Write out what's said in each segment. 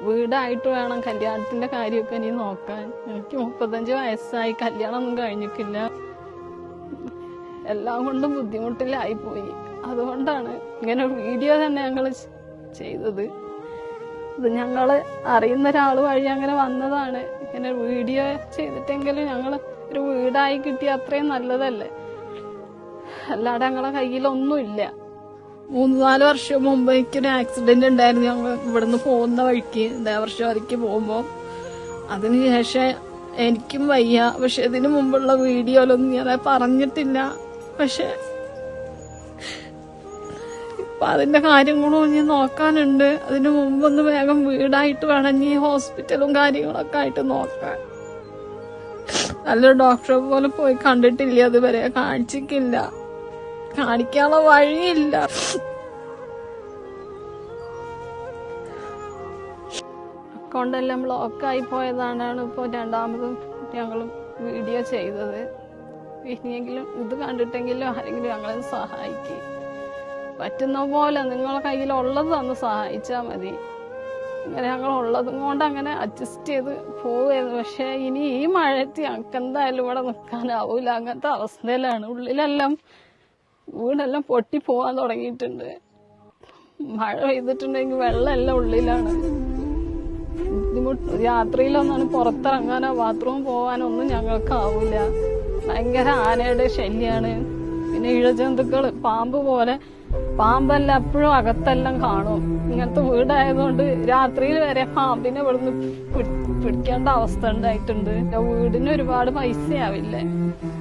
വീടായിട്ട് വേണം കല്യാണത്തിന്റെ കാര്യമൊക്കെ ഇനി നോക്കാൻ. എനിക്ക് 35 വയസ്സായി, കല്യാണമൊന്നും കഴിഞ്ഞിട്ടില്ല. എല്ലാം കൊണ്ടും ബുദ്ധിമുട്ടിലായിപ്പോയി. അതുകൊണ്ടാണ് ഇങ്ങനെ ഒരു വീഡിയോ തന്നെ ഞങ്ങൾ ചെയ്തത്. ഇത് ഞങ്ങൾ അറിയുന്ന ഒരാൾ വഴി അങ്ങനെ വന്നതാണ്. ഇങ്ങനെ വീഡിയോ ചെയ്തിട്ടെങ്കിലും ഞങ്ങൾ ഒരു വീടായി കിട്ടിയ അത്രയും നല്ലതല്ലേ. അല്ലാതെ ഞങ്ങളെ കയ്യിലൊന്നുമില്ല. 3-4 വർഷം മുമ്പ് എനിക്കൊരു ആക്സിഡന്റ് ഉണ്ടായിരുന്നു. ഞങ്ങൾ ഇവിടുന്ന് പോകുന്ന വഴിക്ക് ദേവർഷോരയ്ക്ക് പോകുമ്പോൾ. അതിനുശേഷം എനിക്കും വയ്യ. പക്ഷെ ഇതിനു മുമ്പുള്ള വീഡിയോയിലൊന്നും ഞാൻ പറഞ്ഞിട്ടില്ല. പക്ഷെ ഇപ്പൊ അതിന്റെ കാര്യങ്ങളും ഇനി നോക്കാനുണ്ട്. അതിനു മുമ്പൊന്ന് വേഗം വീടായിട്ട് വേണം ഇനി ഹോസ്പിറ്റലും കാര്യങ്ങളൊക്കെ ആയിട്ട് നോക്കാൻ. നല്ലൊരു ഡോക്ടറെ പോലെ പോയി കണ്ടിട്ടില്ല, അതുവരെ കാണിച്ചിട്ടില്ല, കാണിക്കാനുള്ള വഴിയില്ല. അക്കൗണ്ടെല്ലാം ബ്ലോക്കായി പോയതാണ് ഇപ്പോൾ രണ്ടാമത് ഞങ്ങൾ വീഡിയോ ചെയ്തത്. ഇനിയെങ്കിലും ഇത് കണ്ടിട്ടെങ്കിലും ആരെങ്കിലും ഞങ്ങളെ സഹായിക്കും. പറ്റുന്ന പോലെ നിങ്ങളെ കയ്യിലുള്ളത് തന്ന് സഹായിച്ചാൽ മതി. അങ്ങനെ ഞങ്ങൾ ഉള്ളതും കൊണ്ട് അങ്ങനെ അഡ്ജസ്റ്റ് ചെയ്ത് പോവുമായിരുന്നു. പക്ഷെ ഇനി ഈ മഴയത്ത് ഞങ്ങൾക്ക് എന്തായാലും ഇവിടെ നിൽക്കാനാവൂല. അങ്ങനത്തെ അവസ്ഥയിലാണ്. ഉള്ളിലെല്ലാം വീടെല്ലാം പൊട്ടി പോവാൻ തുടങ്ങിയിട്ടുണ്ട്. മഴ പെയ്തിട്ടുണ്ടെങ്കിൽ വെള്ളമെല്ലാം ഉള്ളിലാണ്. ബുദ്ധിമുട്ട്. രാത്രിയിലൊന്നാണ് പുറത്തിറങ്ങാനോ ബാത്റൂം പോകാനോ ഒന്നും ഞങ്ങൾക്കാവൂല. ഭയങ്കര ആനയുടെ ശല്യാണ്. പിന്നെ ഇഴജന്തുക്കൾ, പാമ്പ് പോലെ പാമ്പല്ല എപ്പോഴും അകത്തെല്ലാം കാണും. ഇങ്ങനത്തെ വീടായതുകൊണ്ട് രാത്രിയിൽ വരെ പാമ്പിനെ ഇവിടുന്ന് പിടിക്കേണ്ട അവസ്ഥ ഉണ്ടായിട്ടുണ്ട്. വീടിന് ഒരുപാട് പൈസയാവില്ലേ.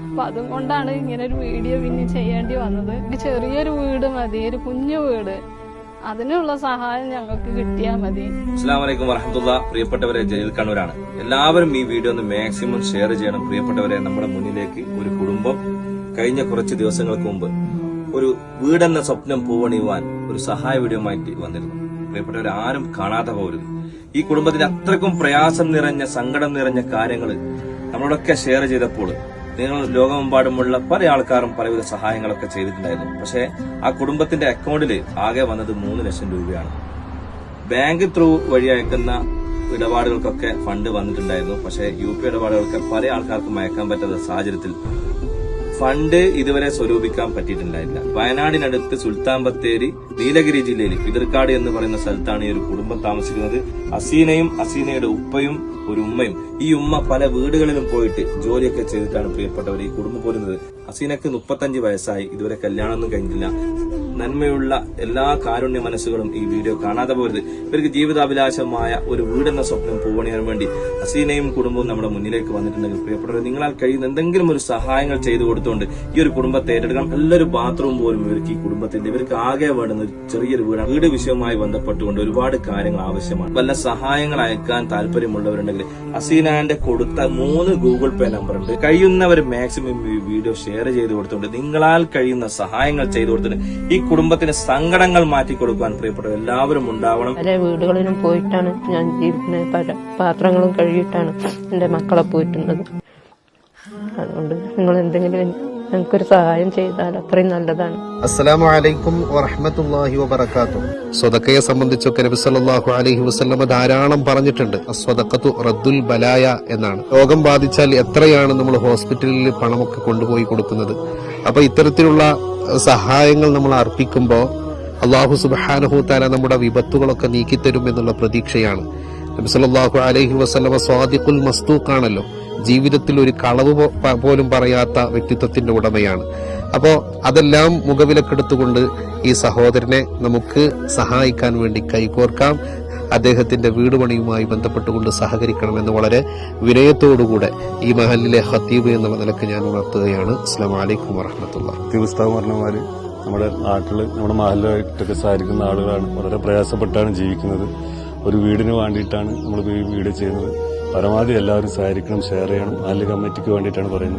അപ്പൊ അതുകൊണ്ടാണ് ഇങ്ങനെ ഒരു വീഡിയോ പിന്നെ ചെയ്യേണ്ടി വന്നത്. ചെറിയൊരു വീട് മതി, ഒരു കുഞ്ഞു വീട്. അതിനുള്ള സഹായം ഞങ്ങൾക്ക് കിട്ടിയാൽ മതി. അസ്സലാമു അലൈക്കും വറഹ്മത്തുള്ളാഹി. പ്രിയപ്പെട്ടവരെ, ജലീൽ കണ്ണൂരാണ്. എല്ലാവരും ഈ വീഡിയോ ഒന്ന് മാക്സിമം ഷെയർ ചെയ്യണം. പ്രിയപ്പെട്ടവരെ, നമ്മുടെ മുന്നിലേക്ക് ഒരു കുടുംബം കഴിഞ്ഞ കുറച്ച് ദിവസങ്ങൾക്ക് മുമ്പ് ഒരു വീടെന്ന സ്വപ്നം പൂവണിയുവാൻ ഒരു സഹായ വീഡിയോ ആയിട്ട് വന്നിരുന്നു. പ്രിയപ്പെട്ടവരെ, ആരും കാണാതെ പോകരുത്. ഈ കുടുംബത്തിന് അത്രക്കും പ്രയാസം നിറഞ്ഞ, സങ്കടം നിറഞ്ഞ കാര്യങ്ങൾ നമ്മളോടൊക്കെ ഷെയർ ചെയ്തപ്പോൾ നിങ്ങൾ ലോകമെമ്പാടുമുള്ള പല ആൾക്കാരും പലവിധ സഹായങ്ങളൊക്കെ ചെയ്തിട്ടുണ്ടായിരുന്നു. പക്ഷെ ആ കുടുംബത്തിന്റെ അക്കൗണ്ടിൽ ആകെ വന്നത് 3 ലക്ഷം രൂപയാണ്. ബാങ്ക് ത്രൂ വഴി അയക്കുന്ന ഇടപാടുകൾക്കൊക്കെ ഫണ്ട് വന്നിട്ടുണ്ടായിരുന്നു. പക്ഷെ UP ഇടപാടുകൾക്ക് പല ആൾക്കാർക്കും അയക്കാൻ പറ്റാത്ത സാഹചര്യത്തിൽ ഫണ്ട് ഇതുവരെ സ്വരൂപിക്കാൻ പറ്റിയിട്ടുണ്ടായില്ല. വയനാടിനടുത്ത് സുൽത്താൻ ബത്തേരി നീലഗിരി ജില്ലയിൽ പിതൃക്കാട് എന്ന് പറയുന്ന സ്ഥലത്താണ് ഈ ഒരു കുടുംബം താമസിക്കുന്നത്. അസീനയും അസീനയുടെ ഉപ്പയും ഒരു ഉമ്മയും. ഈ ഉമ്മ പല വീടുകളിലും പോയിട്ട് ജോലിയൊക്കെ ചെയ്തിട്ടാണ് പ്രിയപ്പെട്ടവർ ഈ കുടുംബം പോരുന്നത്. അസീനക്ക് 35 വയസ്സായി, ഇതുവരെ കല്യാണമൊന്നും കഴിഞ്ഞില്ല. നന്മയുള്ള എല്ലാ കാരുണ്യ മനസ്സുകളും ഈ വീഡിയോ കാണാതെ പോരുത്. ഇവർക്ക് ജീവിതാഭിലാഷമായ ഒരു വീടെന്ന സ്വപ്നം പൂവണിയാൻ വേണ്ടി അസീനയും കുടുംബവും നമ്മുടെ മുന്നിലേക്ക് വന്നിട്ടുണ്ടെങ്കിൽ പ്രിയപ്പെട്ടവർ, നിങ്ങളാൽ കഴിയുന്ന എന്തെങ്കിലും ഒരു സഹായങ്ങൾ ചെയ്തു കൊടുത്തുകൊണ്ട് ഈ ഒരു കുടുംബത്തെ ഏറ്റെടുക്കണം. നല്ലൊരു ബാത്റൂം പോലും ഇവർക്ക് ഈ കുടുംബത്തിന്റെ, ഇവർക്ക് ആകെ വേണ്ടുന്ന ഒരു ചെറിയൊരു വീടാണ്. വീട് വിഷയവുമായി ബന്ധപ്പെട്ടുകൊണ്ട് ഒരുപാട് കാര്യങ്ങൾ ആവശ്യമാണ്. വല്ല സഹായങ്ങൾ അയക്കാൻ താല്പര്യമുള്ളവരുണ്ടെങ്കിൽ അസീനാന്റെ കൊടുത്ത 3 ഗൂഗിൾ പേ നമ്പർ ഉണ്ട്. കഴിയുന്നവർ മാക്സിമം ഈ വീഡിയോ ഷെയർ ചെയ്ത് കൊടുത്തുകൊണ്ട് നിങ്ങളാൽ കഴിയുന്ന സഹായങ്ങൾ ചെയ്തു കൊടുത്തിട്ട് ഈ കുടുംബത്തിന് സങ്കടങ്ങൾ മാറ്റി കൊടുക്കാൻ പ്രിയപ്പെട്ടവർ എല്ലാവരും ഉണ്ടാവണം. പല വീടുകളിലും പോയിട്ടാണ് ഞാൻ ജീവിക്കുന്നത്. പല പാത്രങ്ങളും കഴുകിയിട്ടാണ് എന്റെ മക്കളെ പോയിട്ടുള്ളത്. അതുകൊണ്ട് നിങ്ങൾ എന്തെങ്കിലും ഞങ്ങൾക്കൊരു സഹായം ചെയ്താൽ അത്രയും നല്ലതാണ്. അസ്സലാമു അലൈക്കും വറഹ്മത്തുള്ളാഹി വബറകാതുഹു. സ്വതക്കയെ സംബന്ധിച്ചൊക്കെ നബി സല്ലല്ലാഹു അലൈഹി വസല്ലമ ധാരാളം പറഞ്ഞിട്ടുണ്ട്. അസ്വദഖത്തു റദ്ദുൽ ബലായ എന്നാണ്. രോഗം ബാധിച്ചാൽ എത്രയാണ് നമ്മൾ ഹോസ്പിറ്റലിൽ പണമൊക്കെ കൊണ്ടുപോയി കൊടുക്കുന്നത്. അപ്പൊ ഇത്തരത്തിലുള്ള സഹായങ്ങൾ നമ്മൾ അർപ്പിക്കുമ്പോൾ അല്ലാഹു സുബ്ഹാനഹു തആല നമ്മുടെ വിപത്തുകളൊക്കെ നീക്കിത്തരും എന്നുള്ള പ്രതീക്ഷയാണ്. നബി സല്ലല്ലാഹു അലൈഹി വസല്ലമ സ്വാദിഖുൽ മസ്തൂഖാണല്ലോ. ജീവിതത്തിൽ ഒരു കളവ് പോലും പറയാത്ത വ്യക്തിത്വത്തിന്റെ ഉടമയാണ്. അപ്പോ അതെല്ലാം മുഖവിലക്കെടുത്തുകൊണ്ട് ഈ സഹോദരനെ നമുക്ക് സഹായിക്കാൻ വേണ്ടി കൈകോർക്കാം. അദ്ദേഹത്തിന്റെ വീട് പണിയുമായി ബന്ധപ്പെട്ടുകൊണ്ട് സഹകരിക്കണമെന്ന് വളരെ വിനയത്തോടുകൂടെ ഈ മഹലിലെ ഖത്തീബ് എന്നുള്ള നിലക്ക് ഞാൻ ഉണർത്തുകയാണ്. അസ്സലാമു അലൈക്കും വറഹ്മത്തുള്ളാഹി. ഉസ്താദ് പറഞ്ഞമാര് നമ്മുടെ നാട്ടില് നമ്മുടെ മഹലിലായിട്ടൊക്കെ സഹായിക്കുന്ന ആളുകളാണ്. വളരെ പ്രയാസപ്പെട്ടാണ് ജീവിക്കുന്നത്. ഒരു വീടിന് വേണ്ടിയിട്ടാണ് നമ്മൾ ഈ വീഡിയോ ചെയ്യുന്നത്. പരമാവധി എല്ലാവരും സഹായിക്കണം, ഷെയർ ചെയ്യണം. മഹല്ല് കമ്മിറ്റിക്ക് വേണ്ടിയിട്ടാണ് പറയുന്നത്.